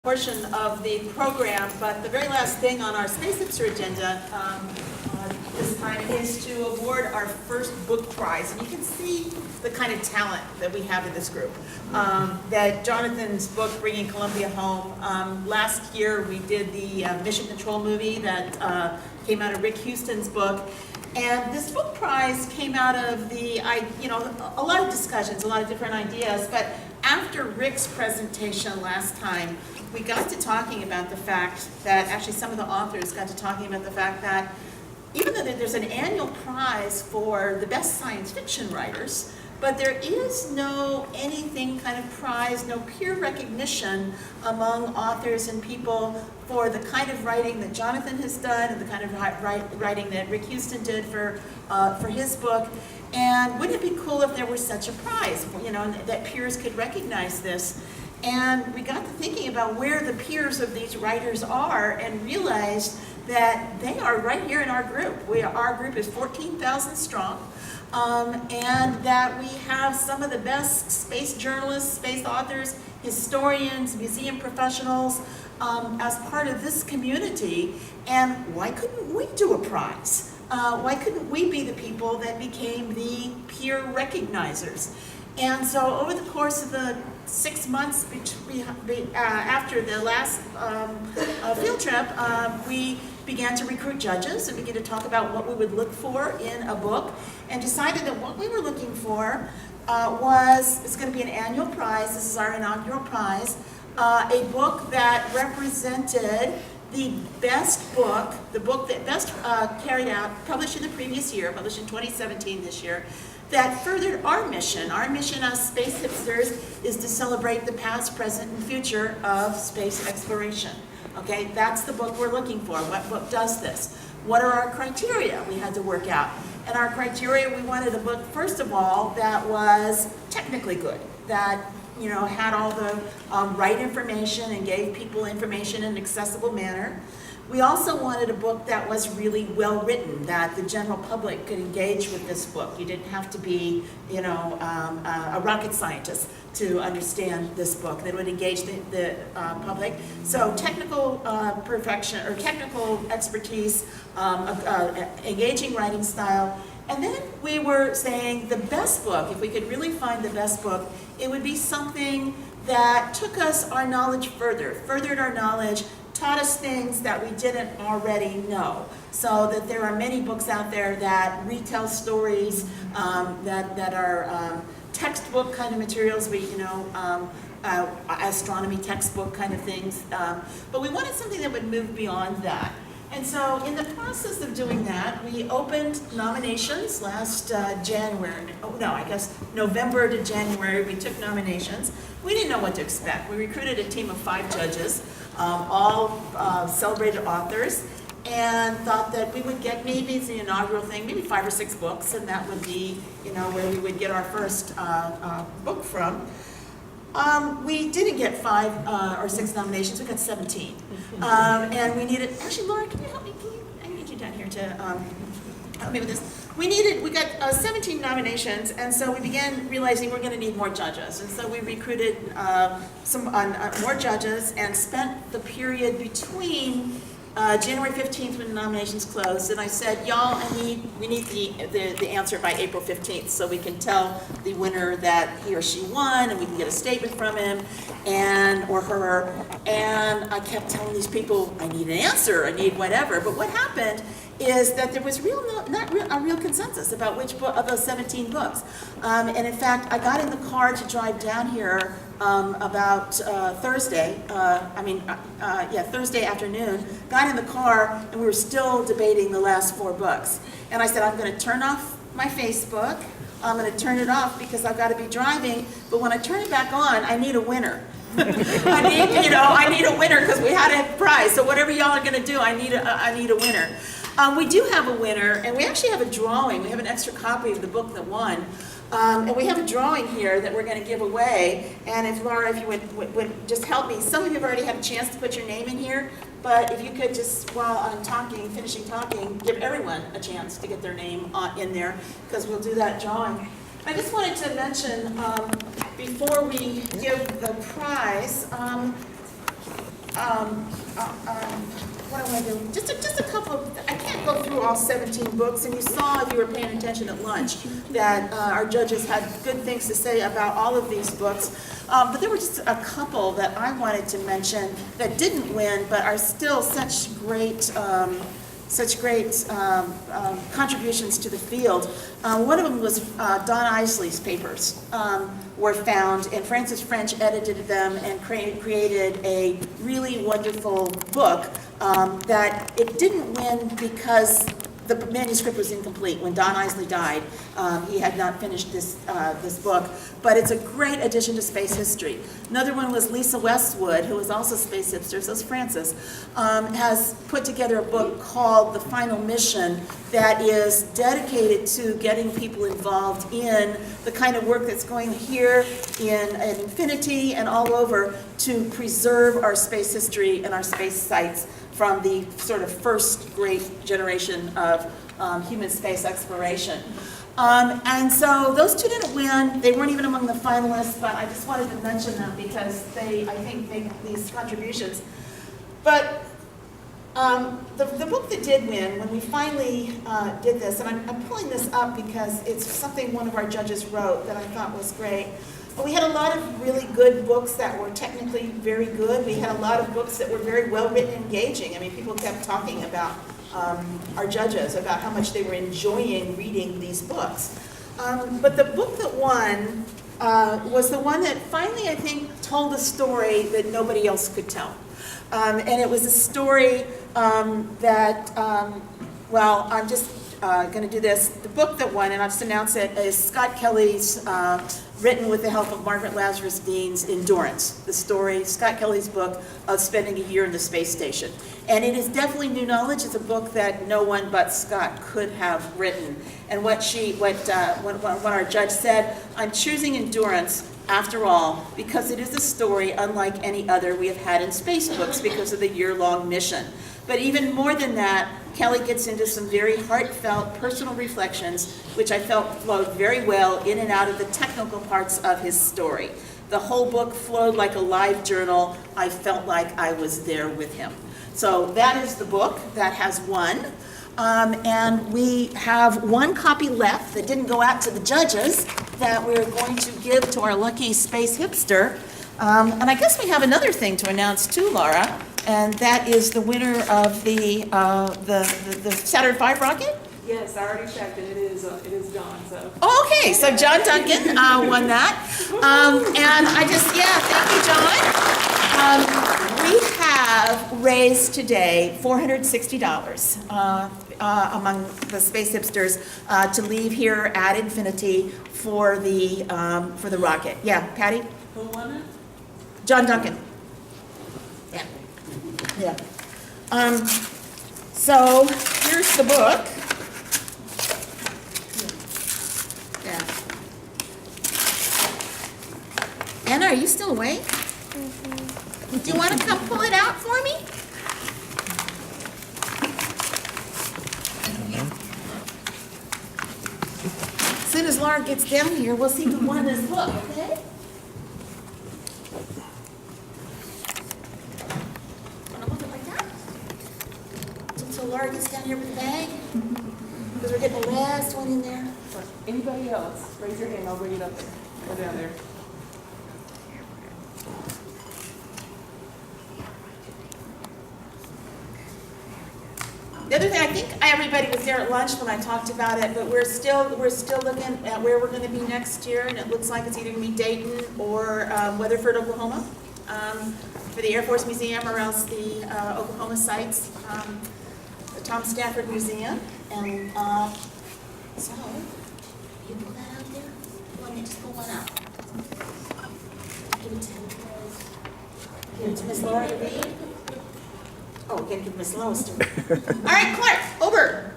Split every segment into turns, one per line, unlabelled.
portion of the program, but the very last thing on our Space Hipster agenda this time is to award our first book prize. And you can see the kind of talent that we have in this group. That Jonathan's book, Bringing Columbia Home, last year we did the Mission Control movie that came out of Rick Houston's book. And this book prize came out of a lot of discussions, a lot of different ideas, but after Rick's presentation last time, we got to talking about the fact that, actually some of the authors got to talking about the fact that even though there's an annual prize for the best science fiction writers, but there is no anything kind of prize, no peer recognition among authors and people for the kind of writing that Jonathan has done and the kind of writing that Rick Houston did for his book. And wouldn't it be cool if there were such a prize, that peers could recognize this? And we got to thinking about where the peers of these writers are and realized that they are right here in our group. Our group is 14,000 strong. And that we have some of the best space journalists, space authors, historians, museum professionals as part of this community. And why couldn't we do a prize? Why couldn't we be the people that became the peer recognizers? And so over the course of the 6 months after the last field trip, we began to recruit judges and began to talk about what we would look for in a book, and decided that what we were looking for it's going to be an annual prize. This is our inaugural prize, a book that represented the best book, the book that best carried out, published in the previous year, published in 2017 this year, that furthered our mission. Our mission as Space Hipsters is to celebrate the past, present, and future of space exploration. Okay, that's the book we're looking for. What book does this? What are our criteria we had to work out? And our criteria, we wanted a book, first of all, that was technically good, that had all the right information and gave people information in an accessible manner. We also wanted a book that was really well written, that the general public could engage with this book. You didn't have to be, a rocket scientist to understand this book. That would engage the public. So technical perfection or technical expertise, engaging writing style. And then we were saying the best book, if we could really find the best book, it would be something that took us our knowledge furthered our knowledge, taught us things that we didn't already know. So that there are many books out there that retell stories that are textbook kind of materials, astronomy textbook kind of things. But we wanted something that would move beyond that. And so in the process of doing that, we opened nominations last November to January, we took nominations. We didn't know what to expect. We recruited a team of 5 judges, all celebrated authors, and thought that we would get, maybe it's the inaugural thing, maybe 5 or 6 books, and that would be, where we would get our first book from. We didn't get 5 or 6 nominations, we got 17. And we needed, actually Laura, can you help me? I need you down here to help me with this. We got 17 nominations, and so we began realizing we're going to need more judges. And so we recruited more judges and spent the period between January 15th when the nominations closed, and I said, y'all, we need the answer by April 15th so we can tell the winner that he or she won, and we can get a statement from him or her. And I kept telling these people, I need an answer, I need whatever. But what happened is that there was not a real consensus about which book of those 17 books. And in fact, I got in the car to drive down here about Thursday afternoon, got in the car, and we were still debating the last 4 books. And I said, I'm going to turn off my Facebook. I'm going to turn it off because I've got to be driving. But when I turn it back on, I need a winner. I need a winner because we had a prize. So whatever y'all are going to do, I need a winner. We do have a winner, and we actually have a drawing. We have an extra copy of the book that won. And we have a drawing here that we're going to give away. And if Laura, if you would just help me. Some of you have already had a chance to put your name in here, but if you could just, while I'm finishing talking, give everyone a chance to get their name in there, because we'll do that drawing. I just wanted to mention, before we give the prize, what am I doing? Just a couple of, I can't go through all 17 books, and you saw if you were paying attention at lunch that our judges had good things to say about all of these books. But there were just a couple that I wanted to mention that didn't win, but are still such great contributions to the field. One of them was Don Isley's papers were found, and Francis French edited them and created a really wonderful book that it didn't win because the manuscript was incomplete. When Don Isley died, he had not finished this book, but it's a great addition to space history. Another one was Lisa Westwood, who was also space hipster, so is Francis, has put together a book called The Final Mission that is dedicated to getting people involved in the kind of work that's going here in Infinity and all over to preserve our space history and our space sites from the sort of first great generation of human space exploration. And so those two didn't win. They weren't even among the finalists, but I just wanted to mention them because they, I think, make these contributions. But the book that did win, when we finally did this, and I'm pulling this up because it's something one of our judges wrote that I thought was great. We had a lot of really good books that were technically very good. We had a lot of books that were very well written and engaging. I mean, people kept talking about our judges, about how much they were enjoying reading these books. But the book that won was the one that finally, I think, told a story that nobody else could tell. And it was a story that, well, I'm just going to do this. The book that won, and I'll just announce it, is Scott Kelly's, written with the help of Margaret Lazarus Dean's, Endurance, the story, Scott Kelly's book of spending a year in the space station. And it is definitely new knowledge. It's a book that no one but Scott could have written. And what our judge said, I'm choosing Endurance after all because it is a story unlike any other we have had in space books because of the year-long mission. But even more than that, Kelly gets into some very heartfelt personal reflections, which I felt flowed very well in and out of the technical parts of his story. The whole book flowed like a live journal. I felt like I was there with him. So that is the book that has won. And we have one copy left that didn't go out to the judges that we're going to give to our lucky space hipster. And I guess we have another thing to announce too, Laura, and that is the winner of the Saturn V rocket.
Yes, I already checked, and it is John. So.
Oh, okay, so John Duncan won that, and I just thank you, John. We have raised today $460 among the space hipsters to leave here at Infinity for the rocket. Yeah, Patty.
Who won it?
John Duncan. Yeah. Yeah. So here's the book. Yeah. Anna, are you still awake? Mm-hmm. Do you want to come pull it out for me? As soon as Laura gets down here, we'll see who won this book, okay? Laura gets down here with the bag, because we're getting the last one in there.
Anybody else? Raise your hand, I'll bring it up there. Go down there.
The other thing, I think everybody was there at lunch when I talked about it, but we're still looking at where we're going to be next year, and it looks like it's either going to be Dayton or Weatherford, Oklahoma, for the Air Force Museum or else the Oklahoma sites. Tom Stafford Museum, and so you pull that out there. Just pull one out. Give it to Miss Laura to read. Oh, we're gonna give Miss Lois to read. All right, Clark, over.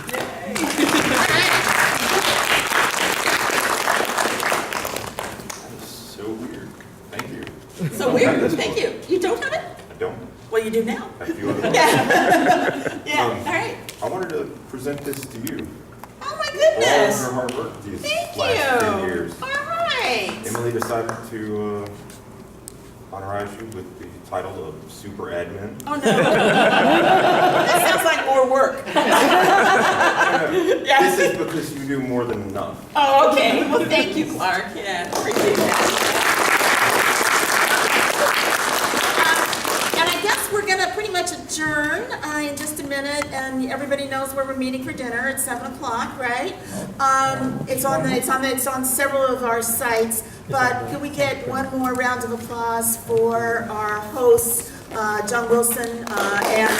Yay.
That is so weird. Thank you.
So weird. Thank you. You don't have it?
I don't.
Well, you do now.
I feel it.
Yeah. All right.
I wanted to present this to you.
Oh my
All
goodness.
of your hard work these
Thank
last
you.
10 years.
All right.
Emily decided to honorize you with the title of Super Admin.
Oh, no. That sounds like more work. Yeah.
This is because you do more than enough.
Oh, okay. Well, thank you, Clark. Yeah, appreciate that. And I guess we're gonna pretty much adjourn in just a minute, and everybody knows where we're meeting for dinner at 7 o'clock, right? It's on several of our sites. But can we get one more round of applause for our hosts, John Wilson and